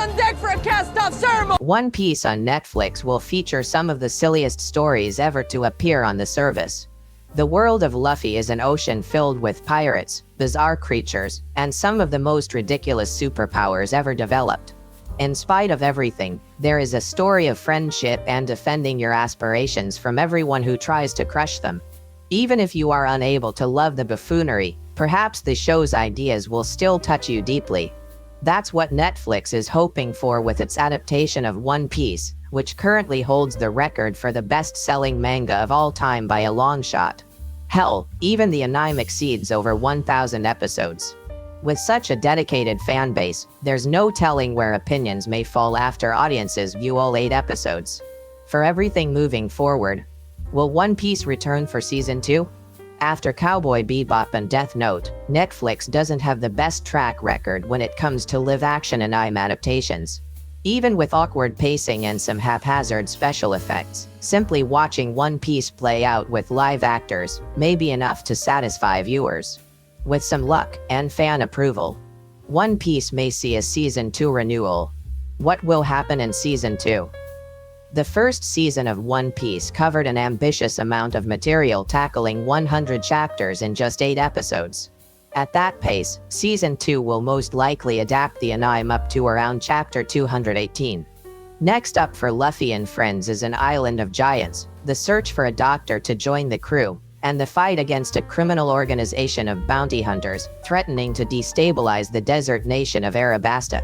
on deck for a cast-off ceremony! One Piece on Netflix will feature some of the silliest stories ever to appear on the service. The world of Luffy is an ocean filled with pirates, bizarre creatures, and some of the most ridiculous superpowers ever developed. In spite of everything, there is a story of friendship and defending your aspirations from everyone who tries to crush them. Even if you are unable to love the buffoonery, perhaps the show's ideas will still touch you deeply. That's what Netflix is hoping for with its adaptation of One Piece, which currently holds the record for the best-selling manga of all time by a long shot. Hell, even the anime exceeds over 1,000 episodes. With such a dedicated fan base, there's no telling where opinions may fall after audiences view all 8 episodes. For everything moving forward, will One Piece return for Season 2? After Cowboy Bebop and Death Note, Netflix doesn't have the best track record when it comes to live-action anime adaptations. Even with awkward pacing and some haphazard special effects, simply watching One Piece play out with live actors may be enough to satisfy viewers. With some luck and fan approval, One Piece may see a Season 2 renewal. What will happen in Season 2? The first season of One Piece covered an ambitious amount of material, tackling 100 chapters in just 8 episodes. At that pace, Season 2 will most likely adapt the anime up to around chapter 218. Next up for Luffy and friends is an island of giants, the search for a doctor to join the crew, and the fight against a criminal organization of bounty hunters threatening to destabilize the desert nation of Arabasta.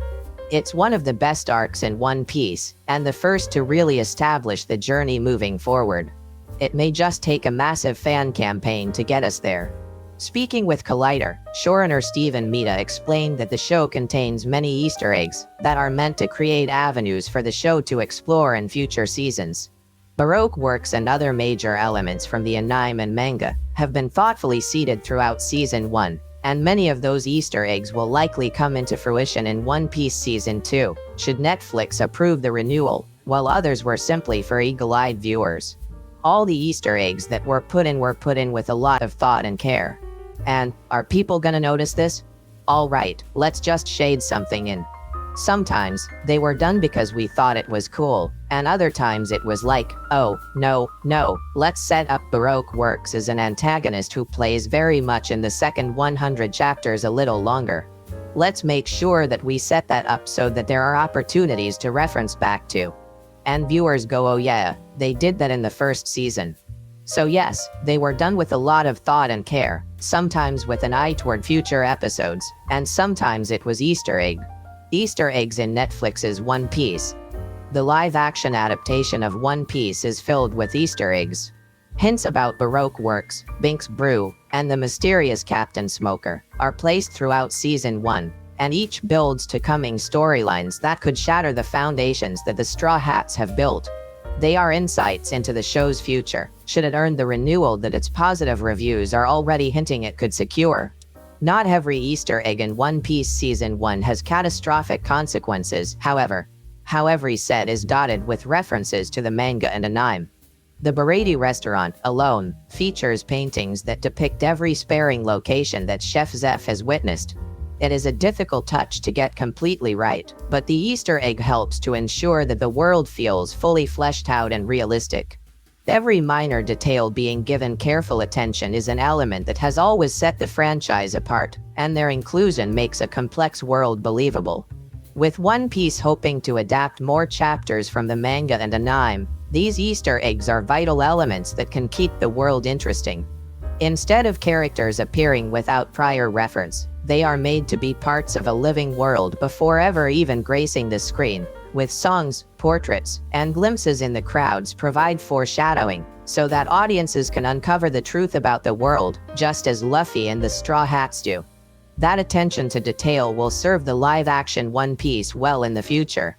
It's one of the best arcs in One Piece, and the first to really establish the journey moving forward. It may just take a massive fan campaign to get us there. Speaking with Collider, showrunner Steven Mita explained that the show contains many Easter eggs that are meant to create avenues for the show to explore in future seasons. Baroque works and other major elements from the anime and manga have been thoughtfully seeded throughout Season 1, and many of those Easter eggs will likely come into fruition in One Piece Season 2, should Netflix approve the renewal, while others were simply for eagle-eyed viewers. All the Easter eggs that were put in with a lot of thought and care. And, are people gonna notice this? Alright, let's just shade something in. Sometimes, they were done because we thought it was cool, and other times it was like, oh, no, let's set up Baroque works as an antagonist who plays very much in the second 100 chapters a little longer. Let's make sure that we set that up so that there are opportunities to reference back to. And viewers go, oh yeah, they did that in the first season. So yes, they were done with a lot of thought and care, sometimes with an eye toward future episodes, and sometimes it was Easter eggs in Netflix's One Piece. The live-action adaptation of One Piece is filled with Easter eggs. Hints about Baroque works, Bink's Brew, and the mysterious Captain Smoker are placed throughout Season 1, and each builds to coming storylines that could shatter the foundations that the Straw Hats have built. They are insights into the show's future, should it earn the renewal that its positive reviews are already hinting it could secure. Not every Easter egg in One Piece Season 1 has catastrophic consequences, however. How every set is dotted with references to the manga and anime. The Barati restaurant, alone, features paintings that depict every sparing location that Chef Zeph has witnessed. It is a difficult touch to get completely right, but the Easter egg helps to ensure that the world feels fully fleshed out and realistic. Every minor detail being given careful attention is an element that has always set the franchise apart, and their inclusion makes a complex world believable. With One Piece hoping to adapt more chapters from the manga and anime, these Easter eggs are vital elements that can keep the world interesting. Instead of characters appearing without prior reference, they are made to be parts of a living world before ever even gracing the screen, with songs, portraits, and glimpses in the crowds provide foreshadowing, so that audiences can uncover the truth about the world, just as Luffy and the Straw Hats do. That attention to detail will serve the live-action One Piece well in the future.